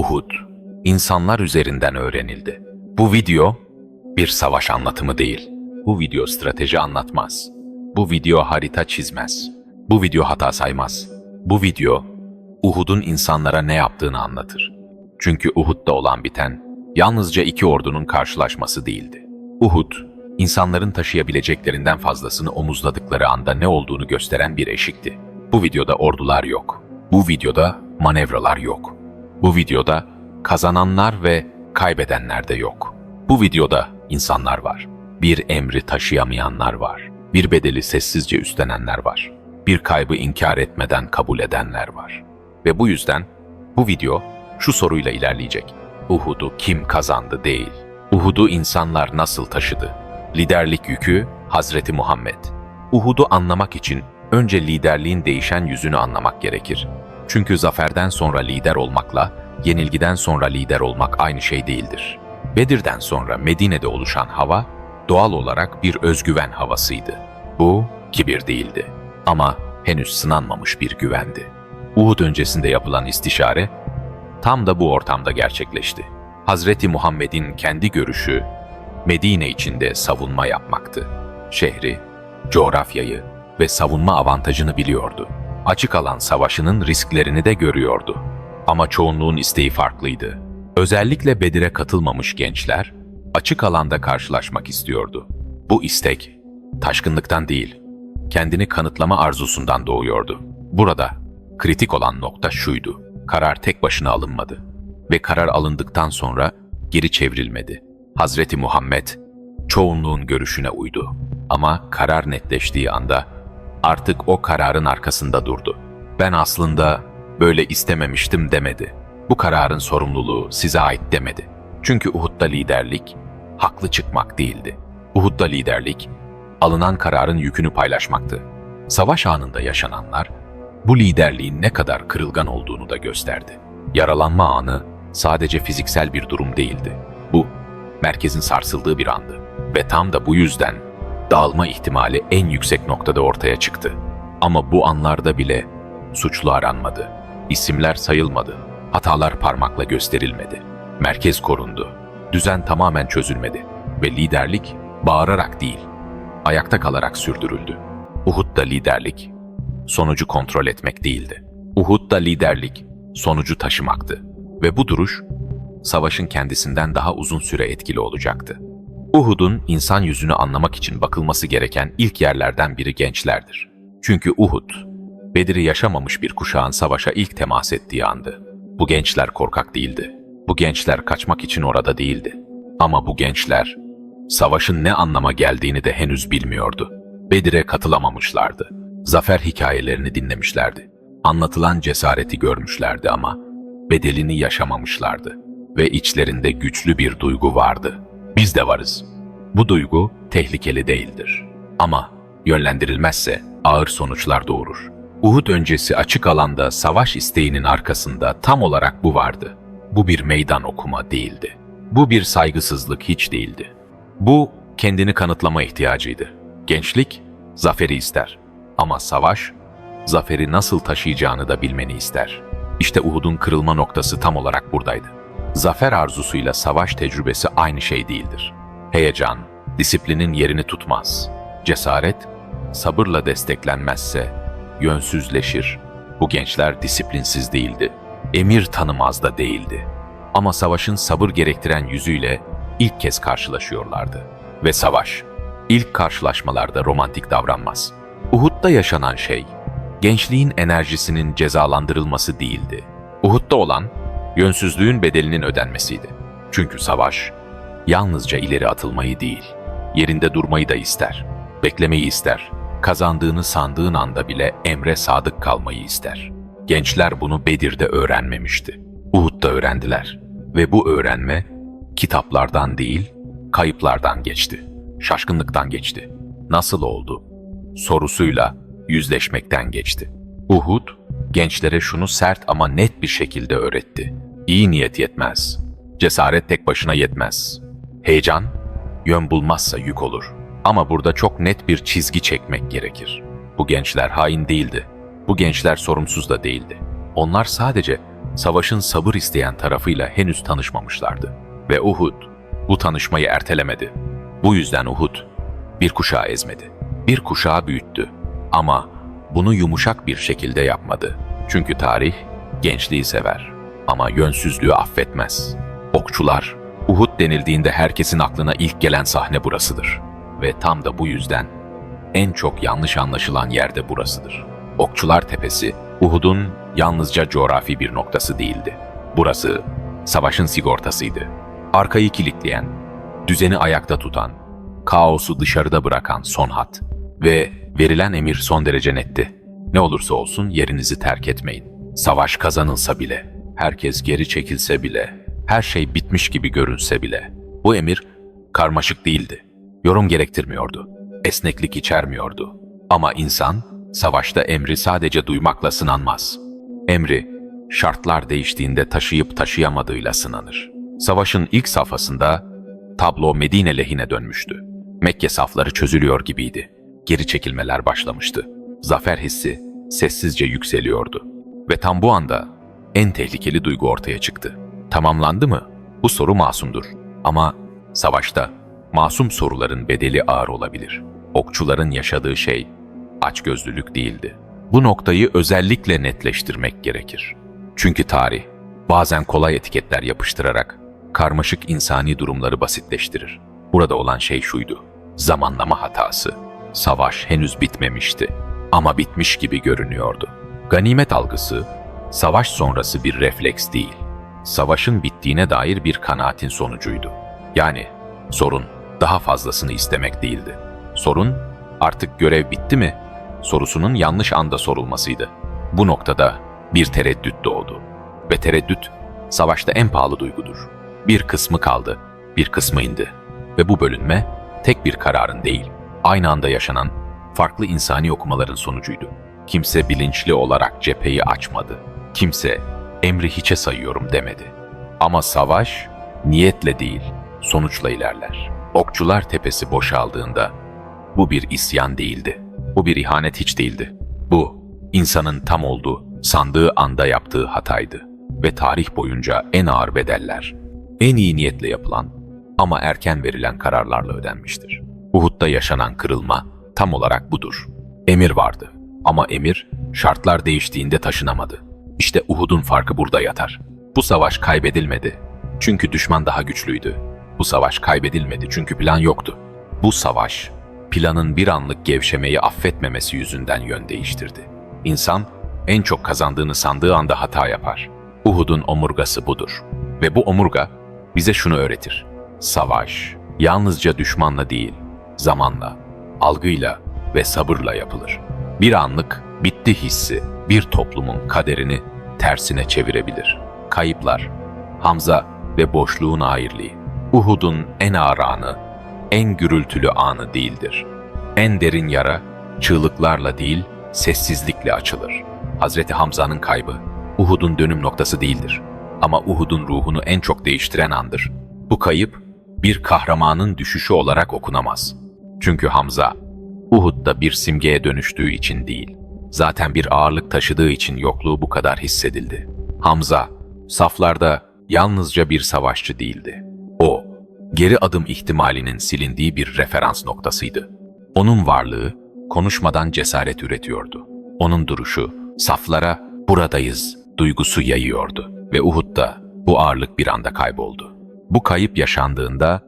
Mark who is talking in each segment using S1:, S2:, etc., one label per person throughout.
S1: Uhud, insanlar üzerinden öğrenildi. Bu video bir savaş anlatımı değil. Bu video strateji anlatmaz. Bu video harita çizmez. Bu video hata saymaz. Bu video Uhud'un insanlara ne yaptığını anlatır. Çünkü Uhud'da olan biten yalnızca iki ordunun karşılaşması değildi. Uhud, insanların taşıyabileceklerinden fazlasını omuzladıkları anda ne olduğunu gösteren bir eşikti. Bu videoda ordular yok. Bu videoda manevralar yok. Bu videoda kazananlar ve kaybedenler de yok. Bu videoda insanlar var. Bir emri taşıyamayanlar var. Bir bedeli sessizce üstlenenler var. Bir kaybı inkar etmeden kabul edenler var. Ve bu yüzden bu video şu soruyla ilerleyecek. Uhud'u kim kazandı değil. Uhud'u insanlar nasıl taşıdı? Liderlik yükü Hazreti Muhammed. Uhud'u anlamak için önce liderliğin değişen yüzünü anlamak gerekir. Çünkü zaferden sonra lider olmakla yenilgiden sonra lider olmak aynı şey değildir. Bedir'den sonra Medine'de oluşan hava doğal olarak bir özgüven havasıydı. Bu kibir değildi ama henüz sınanmamış bir güvendi. Uhud öncesinde yapılan istişare tam da bu ortamda gerçekleşti. Hazreti Muhammed'in kendi görüşü Medine içinde savunma yapmaktı. Şehri, coğrafyayı ve savunma avantajını biliyordu. Açık alan savaşının risklerini de görüyordu. Ama çoğunluğun isteği farklıydı. Özellikle Bedir'e katılmamış gençler açık alanda karşılaşmak istiyordu. Bu istek taşkınlıktan değil, kendini kanıtlama arzusundan doğuyordu. Burada kritik olan nokta şuydu: karar tek başına alınmadı ve karar alındıktan sonra geri çevrilmedi. Hazreti Muhammed çoğunluğun görüşüne uydu ama karar netleştiği anda artık o kararın arkasında durdu. Ben aslında böyle istememiştim demedi. Bu kararın sorumluluğu size ait demedi. Çünkü Uhud'da liderlik haklı çıkmak değildi. Uhud'da liderlik alınan kararın yükünü paylaşmaktı. Savaş anında yaşananlar bu liderliğin ne kadar kırılgan olduğunu da gösterdi. Yaralanma anı sadece fiziksel bir durum değildi. Bu merkezin sarsıldığı bir andı ve tam da bu yüzden dağılma ihtimali en yüksek noktada ortaya çıktı. Ama bu anlarda bile suçlu aranmadı. İsimler sayılmadı. Hatalar parmakla gösterilmedi. Merkez korundu. Düzen tamamen çözülmedi ve liderlik bağırarak değil, ayakta kalarak sürdürüldü. Uhud'da liderlik sonucu kontrol etmek değildi. Uhud'da liderlik sonucu taşımaktı ve bu duruş savaşın kendisinden daha uzun süre etkili olacaktı. Uhud'un insan yüzünü anlamak için bakılması gereken ilk yerlerden biri gençlerdir. Çünkü Uhud, Bedir'i yaşamamış bir kuşağın savaşa ilk temas ettiği andı. Bu gençler korkak değildi. Bu gençler kaçmak için orada değildi. Ama bu gençler, savaşın ne anlama geldiğini de henüz bilmiyordu. Bedir'e katılamamışlardı. Zafer hikayelerini dinlemişlerdi. Anlatılan cesareti görmüşlerdi ama bedelini yaşamamışlardı. Ve içlerinde güçlü bir duygu vardı. Biz de varız. Bu duygu tehlikeli değildir. Ama yönlendirilmezse ağır sonuçlar doğurur. Uhud öncesi açık alanda savaş isteğinin arkasında tam olarak bu vardı. Bu bir meydan okuma değildi. Bu bir saygısızlık hiç değildi. Bu kendini kanıtlama ihtiyacıydı. Gençlik zaferi ister ama savaş zaferi nasıl taşıyacağını da bilmeni ister. İşte Uhud'un kırılma noktası tam olarak buradaydı. Zafer arzusuyla savaş tecrübesi aynı şey değildir. Heyecan, disiplinin yerini tutmaz. Cesaret, sabırla desteklenmezse yönsüzleşir. Bu gençler disiplinsiz değildi. Emir tanımaz da değildi. Ama savaşın sabır gerektiren yüzüyle ilk kez karşılaşıyorlardı. Ve savaş, ilk karşılaşmalarda romantik davranmaz. Uhud'da yaşanan şey, gençliğin enerjisinin cezalandırılması değildi. Uhud'da olan, yönsüzlüğün bedelinin ödenmesiydi. Çünkü savaş, yalnızca ileri atılmayı değil, yerinde durmayı da ister, beklemeyi ister, kazandığını sandığın anda bile emre sadık kalmayı ister. Gençler bunu Bedir'de öğrenmemişti. Uhud'da öğrendiler ve bu öğrenme kitaplardan değil, kayıplardan geçti, şaşkınlıktan geçti. Nasıl oldu? Sorusuyla yüzleşmekten geçti. Uhud, gençlere şunu sert ama net bir şekilde öğretti. İyi niyet yetmez. Cesaret tek başına yetmez. Heyecan, yön bulmazsa yük olur. Ama burada çok net bir çizgi çekmek gerekir. Bu gençler hain değildi. Bu gençler sorumsuz da değildi. Onlar sadece savaşın sabır isteyen tarafıyla henüz tanışmamışlardı. Ve Uhud bu tanışmayı ertelemedi. Bu yüzden Uhud bir kuşağı ezmedi. Bir kuşağı büyüttü. Ama bunu yumuşak bir şekilde yapmadı. Çünkü tarih gençliği sever ama yönsüzlüğü affetmez. Okçular, Uhud denildiğinde herkesin aklına ilk gelen sahne burasıdır. Ve tam da bu yüzden en çok yanlış anlaşılan yerde burasıdır. Okçular Tepesi, Uhud'un yalnızca coğrafi bir noktası değildi. Burası, savaşın sigortasıydı. Arkayı kilitleyen, düzeni ayakta tutan, kaosu dışarıda bırakan son hat. Ve verilen emir son derece netti. Ne olursa olsun yerinizi terk etmeyin. Savaş kazanılsa bile, herkes geri çekilse bile, her şey bitmiş gibi görünse bile. Bu emir karmaşık değildi. Yorum gerektirmiyordu. Esneklik içermiyordu. Ama insan, savaşta emri sadece duymakla sınanmaz. Emri, şartlar değiştiğinde taşıyıp taşıyamadığıyla sınanır. Savaşın ilk safhasında tablo Medine lehine dönmüştü. Mekke safları çözülüyor gibiydi. Geri çekilmeler başlamıştı. Zafer hissi sessizce yükseliyordu. Ve tam bu anda en tehlikeli duygu ortaya çıktı. Tamamlandı mı? Bu soru masumdur. Ama savaşta masum soruların bedeli ağır olabilir. Okçuların yaşadığı şey açgözlülük değildi. Bu noktayı özellikle netleştirmek gerekir. Çünkü tarih bazen kolay etiketler yapıştırarak karmaşık insani durumları basitleştirir. Burada olan şey şuydu: zamanlama hatası. Savaş henüz bitmemişti ama bitmiş gibi görünüyordu. Ganimet algısı, savaş sonrası bir refleks değil, savaşın bittiğine dair bir kanaatin sonucuydu. Yani sorun daha fazlasını istemek değildi. Sorun, artık görev bitti mi sorusunun yanlış anda sorulmasıydı. Bu noktada bir tereddüt doğdu. Ve tereddüt, savaşta en pahalı duygudur. Bir kısmı kaldı, bir kısmı indi. Ve bu bölünme, tek bir kararın değil, aynı anda yaşanan farklı insani okumaların sonucuydu. Kimse bilinçli olarak cepheyi açmadı. Kimse emri hiçe sayıyorum demedi. Ama savaş niyetle değil, sonuçla ilerler. Okçular Tepesi boşaldığında bu bir isyan değildi. Bu bir ihanet hiç değildi. Bu, insanın tam olduğu, sandığı anda yaptığı hataydı. Ve tarih boyunca en ağır bedeller, en iyi niyetle yapılan ama erken verilen kararlarla ödenmiştir. Uhud'da yaşanan kırılma tam olarak budur. Emir vardı ama emir şartlar değiştiğinde taşınamadı. İşte Uhud'un farkı burada yatar. Bu savaş kaybedilmedi çünkü düşman daha güçlüydü. Bu savaş kaybedilmedi çünkü plan yoktu. Bu savaş, planın bir anlık gevşemeyi affetmemesi yüzünden yön değiştirdi. İnsan, en çok kazandığını sandığı anda hata yapar. Uhud'un omurgası budur. Ve bu omurga bize şunu öğretir: savaş, yalnızca düşmanla değil, zamanla, algıyla ve sabırla yapılır. Bir anlık bitti hissi, bir toplumun kaderini tersine çevirebilir. Kayıplar, Hamza ve boşluğun ayrılığı, Uhud'un en ağır anı, en gürültülü anı değildir. En derin yara, çığlıklarla değil, sessizlikle açılır. Hazreti Hamza'nın kaybı, Uhud'un dönüm noktası değildir. Ama Uhud'un ruhunu en çok değiştiren andır. Bu kayıp, bir kahramanın düşüşü olarak okunamaz. Çünkü Hamza, Uhud'da bir simgeye dönüştüğü için değil, zaten bir ağırlık taşıdığı için yokluğu bu kadar hissedildi. Hamza, saflarda yalnızca bir savaşçı değildi. O, geri adım ihtimalinin silindiği bir referans noktasıydı. Onun varlığı, konuşmadan cesaret üretiyordu. Onun duruşu, saflara buradayız duygusu yayıyordu. Ve Uhud'da bu ağırlık bir anda kayboldu. Bu kayıp yaşandığında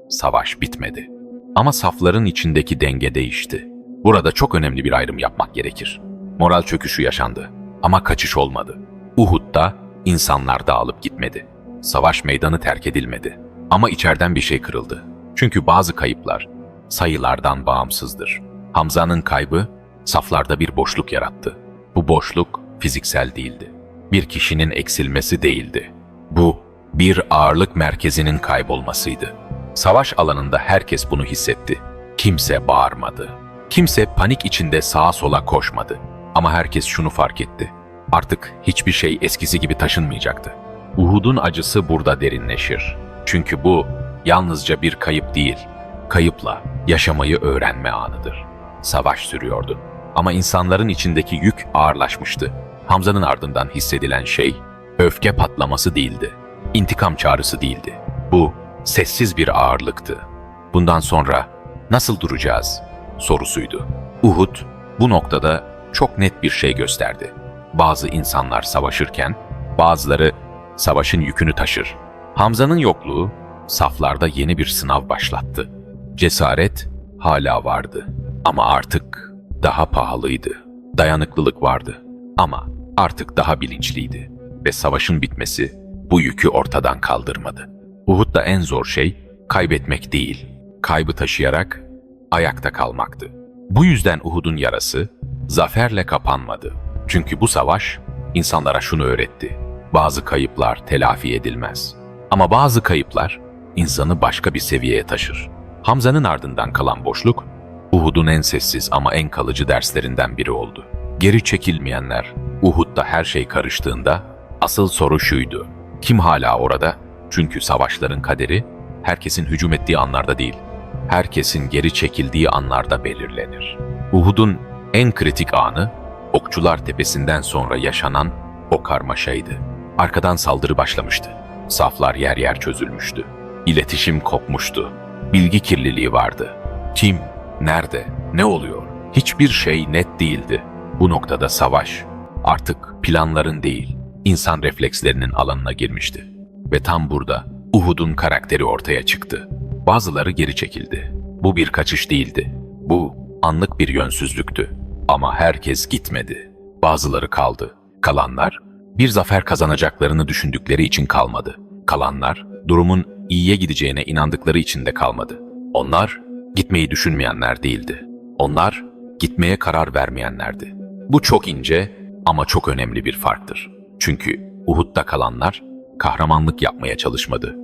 S1: savaş bitmedi. Ama safların içindeki denge değişti. Burada çok önemli bir ayrım yapmak gerekir. Moral çöküşü yaşandı ama kaçış olmadı. Uhud'da insanlar dağılıp gitmedi. Savaş meydanı terk edilmedi. Ama içeriden bir şey kırıldı. Çünkü bazı kayıplar sayılardan bağımsızdır. Hamza'nın kaybı saflarda bir boşluk yarattı. Bu boşluk fiziksel değildi. Bir kişinin eksilmesi değildi. Bu, bir ağırlık merkezinin kaybolmasıydı. Savaş alanında herkes bunu hissetti. Kimse bağırmadı. Kimse panik içinde sağa sola koşmadı. Ama herkes şunu fark etti: artık hiçbir şey eskisi gibi taşınmayacaktı. Uhud'un acısı burada derinleşir. Çünkü bu yalnızca bir kayıp değil, kayıpla yaşamayı öğrenme anıdır. Savaş sürüyordu. Ama insanların içindeki yük ağırlaşmıştı. Hamza'nın ardından hissedilen şey, öfke patlaması değildi. İntikam çağrısı değildi. Bu sessiz bir ağırlıktı. Bundan sonra nasıl duracağız sorusuydu. Uhud bu noktada çok net bir şey gösterdi. Bazı insanlar savaşırken bazıları savaşın yükünü taşır. Hamza'nın yokluğu saflarda yeni bir sınav başlattı. Cesaret hala vardı ama artık daha pahalıydı. Dayanıklılık vardı ama artık daha bilinçliydi ve savaşın bitmesi bu yükü ortadan kaldırmadı. Uhud'da en zor şey kaybetmek değil, kaybı taşıyarak ayakta kalmaktı. Bu yüzden Uhud'un yarası zaferle kapanmadı. Çünkü bu savaş insanlara şunu öğretti: bazı kayıplar telafi edilmez. Ama bazı kayıplar insanı başka bir seviyeye taşır. Hamza'nın ardından kalan boşluk, Uhud'un en sessiz ama en kalıcı derslerinden biri oldu. Geri çekilmeyenler, Uhud'da her şey karıştığında asıl soru şuydu: kim hala orada? Çünkü savaşların kaderi herkesin hücum ettiği anlarda değil, herkesin geri çekildiği anlarda belirlenir. Uhud'un en kritik anı, Okçular Tepesi'nden sonra yaşanan o karmaşaydı. Arkadan saldırı başlamıştı. Saflar yer yer çözülmüştü. İletişim kopmuştu. Bilgi kirliliği vardı. Kim, nerede, ne oluyor? Hiçbir şey net değildi. Bu noktada savaş artık planların değil, insan reflekslerinin alanına girmişti. Ve tam burada Uhud'un karakteri ortaya çıktı. Bazıları geri çekildi. Bu bir kaçış değildi. Bu anlık bir yönsüzlüktü. Ama herkes gitmedi. Bazıları kaldı. Kalanlar bir zafer kazanacaklarını düşündükleri için kalmadı. Kalanlar durumun iyiye gideceğine inandıkları için de kalmadı. Onlar gitmeyi düşünmeyenler değildi. Onlar gitmeye karar vermeyenlerdi. Bu çok ince ama çok önemli bir farktır. Çünkü Uhud'da kalanlar kahramanlık yapmaya çalışmadı.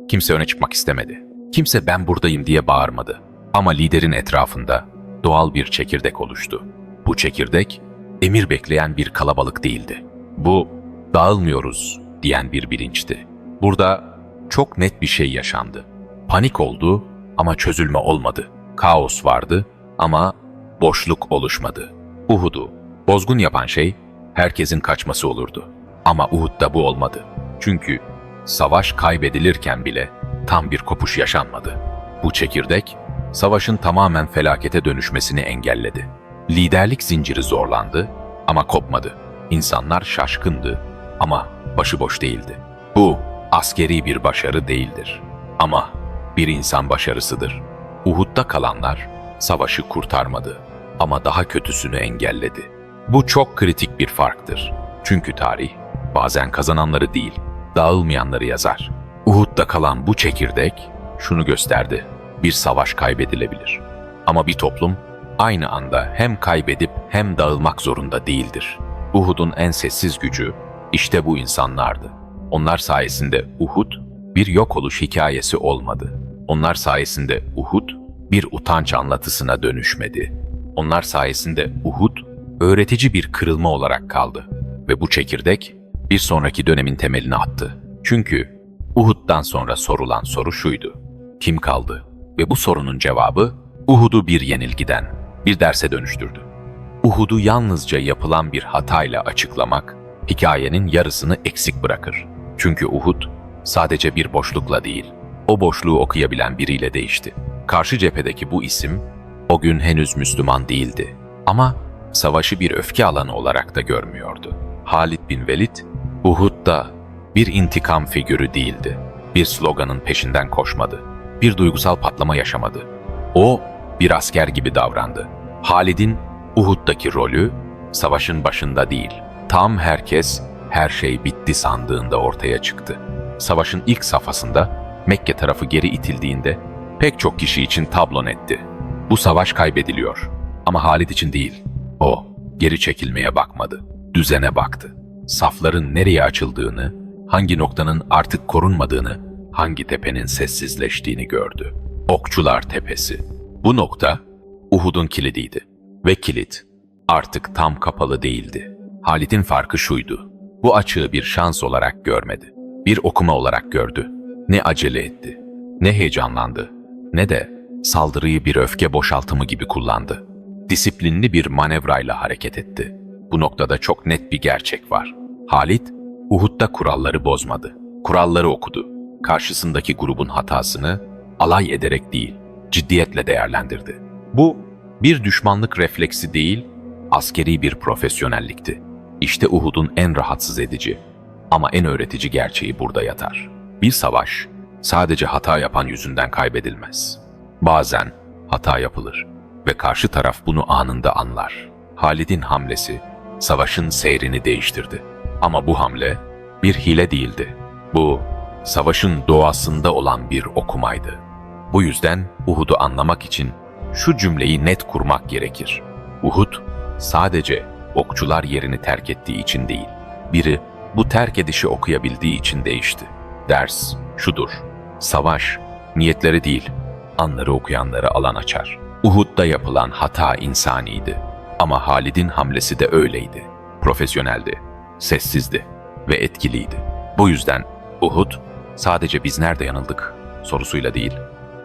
S1: Kimse öne çıkmak istemedi. Kimse ben buradayım diye bağırmadı. Ama liderin etrafında doğal bir çekirdek oluştu. Bu çekirdek emir bekleyen bir kalabalık değildi. Bu dağılmıyoruz diyen bir bilinçti. Burada çok net bir şey yaşandı. Panik oldu ama çözülme olmadı. Kaos vardı ama boşluk oluşmadı. Uhud'u bozgun yapan şey herkesin kaçması olurdu. Ama Uhud'da bu olmadı. Çünkü savaş kaybedilirken bile tam bir kopuş yaşanmadı. Bu çekirdek savaşın tamamen felakete dönüşmesini engelledi. Liderlik zinciri zorlandı ama kopmadı. İnsanlar şaşkındı ama başıboş değildi. Bu askeri bir başarı değildir ama bir insan başarısıdır. Uhud'da kalanlar savaşı kurtarmadı ama daha kötüsünü engelledi. Bu çok kritik bir farktır. Çünkü tarih bazen kazananları değil, dağılmayanları yazar. Uhud'da kalan bu çekirdek şunu gösterdi: bir savaş kaybedilebilir. Ama bir toplum aynı anda hem kaybedip hem dağılmak zorunda değildir. Uhud'un en sessiz gücü işte bu insanlardı. Onlar sayesinde Uhud bir yok oluş hikayesi olmadı. Onlar sayesinde Uhud bir utanç anlatısına dönüşmedi. Onlar sayesinde Uhud öğretici bir kırılma olarak kaldı. Ve bu çekirdek bir sonraki dönemin temelini attı. Çünkü Uhud'dan sonra sorulan soru şuydu: kim kaldı? Ve bu sorunun cevabı Uhud'u bir yenilgiden bir derse dönüştürdü. Uhud'u yalnızca yapılan bir hatayla açıklamak, hikayenin yarısını eksik bırakır. Çünkü Uhud sadece bir boşlukla değil, o boşluğu okuyabilen biriyle değişti. Karşı cephedeki bu isim o gün henüz Müslüman değildi ama savaşı bir öfke alanı olarak da görmüyordu. Halid bin Velid, Uhud'da bir intikam figürü değildi. Bir sloganın peşinden koşmadı. Bir duygusal patlama yaşamadı. O bir asker gibi davrandı. Halid'in Uhud'daki rolü savaşın başında değil, tam herkes her şey bitti sandığında ortaya çıktı. Savaşın ilk safhasında Mekke tarafı geri itildiğinde pek çok kişi için tablo netti. Bu savaş kaybediliyor. Ama Halid için değil. O geri çekilmeye bakmadı. Düzene baktı. Safların nereye açıldığını, hangi noktanın artık korunmadığını, hangi tepenin sessizleştiğini gördü. Okçular Tepesi. Bu nokta Uhud'un kilidiydi. Ve kilit artık tam kapalı değildi. Halid'in farkı şuydu: bu açığı bir şans olarak görmedi. Bir okuma olarak gördü. Ne acele etti, ne heyecanlandı, ne de saldırıyı bir öfke boşaltımı gibi kullandı. Disiplinli bir manevrayla hareket etti. Bu noktada çok net bir gerçek var. Halid, Uhud'da kuralları bozmadı. Kuralları okudu. Karşısındaki grubun hatasını alay ederek değil, ciddiyetle değerlendirdi. Bu bir düşmanlık refleksi değil, askeri bir profesyonellikti. İşte Uhud'un en rahatsız edici ama en öğretici gerçeği burada yatar. Bir savaş sadece hata yapan yüzünden kaybedilmez. Bazen hata yapılır ve karşı taraf bunu anında anlar. Halid'in hamlesi savaşın seyrini değiştirdi. Ama bu hamle bir hile değildi. Bu, savaşın doğasında olan bir okumaydı. Bu yüzden Uhud'u anlamak için şu cümleyi net kurmak gerekir. Uhud, sadece okçular yerini terk ettiği için değil, biri bu terk edişi okuyabildiği için değişti. Ders şudur: savaş, niyetleri değil, anları okuyanlara alan açar. Uhud'da yapılan hata insaniydi. Ama Halid'in hamlesi de öyleydi. Profesyoneldi, sessizdi ve etkiliydi. Bu yüzden Uhud, sadece biz nerede yanıldık sorusuyla değil,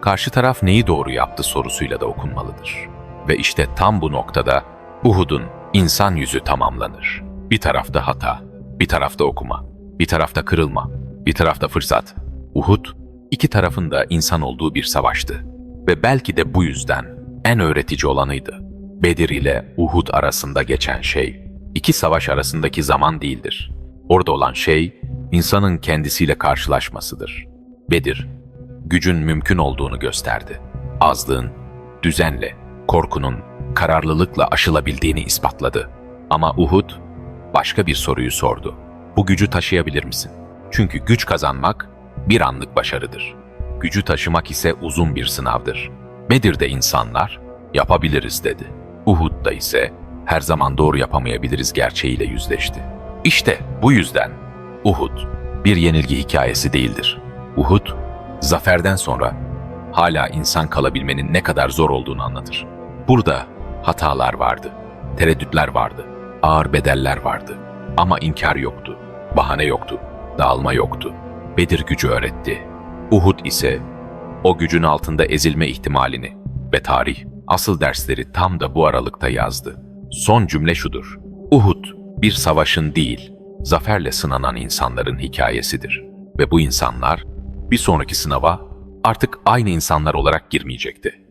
S1: karşı taraf neyi doğru yaptı sorusuyla da okunmalıdır. Ve işte tam bu noktada Uhud'un insan yüzü tamamlanır. Bir tarafta hata, bir tarafta okuma, bir tarafta kırılma, bir tarafta fırsat. Uhud, iki tarafın da insan olduğu bir savaştı. Ve belki de bu yüzden en öğretici olanıydı. Bedir ile Uhud arasında geçen şey, iki savaş arasındaki zaman değildir. Orada olan şey, insanın kendisiyle karşılaşmasıdır. Bedir, gücün mümkün olduğunu gösterdi. Azlığın, düzenle, korkunun, kararlılıkla aşılabildiğini ispatladı. Ama Uhud, başka bir soruyu sordu. Bu gücü taşıyabilir misin? Çünkü güç kazanmak bir anlık başarıdır. Gücü taşımak ise uzun bir sınavdır. Bedir'de insanlar, yapabiliriz dedi. Uhud'da ise her zaman doğru yapamayabiliriz gerçeğiyle yüzleşti. İşte bu yüzden Uhud bir yenilgi hikayesi değildir. Uhud, zaferden sonra hala insan kalabilmenin ne kadar zor olduğunu anlatır. Burada hatalar vardı, tereddütler vardı, ağır bedeller vardı. Ama inkar yoktu, bahane yoktu, dağılma yoktu. Bedir gücü öğretti. Uhud ise o gücün altında ezilme ihtimalini ve tarih asıl dersleri tam da bu aralıkta yazdı. Son cümle şudur: Uhud bir savaşın değil, zaferle sınanan insanların hikayesidir. Ve bu insanlar bir sonraki sınava artık aynı insanlar olarak girmeyecekti.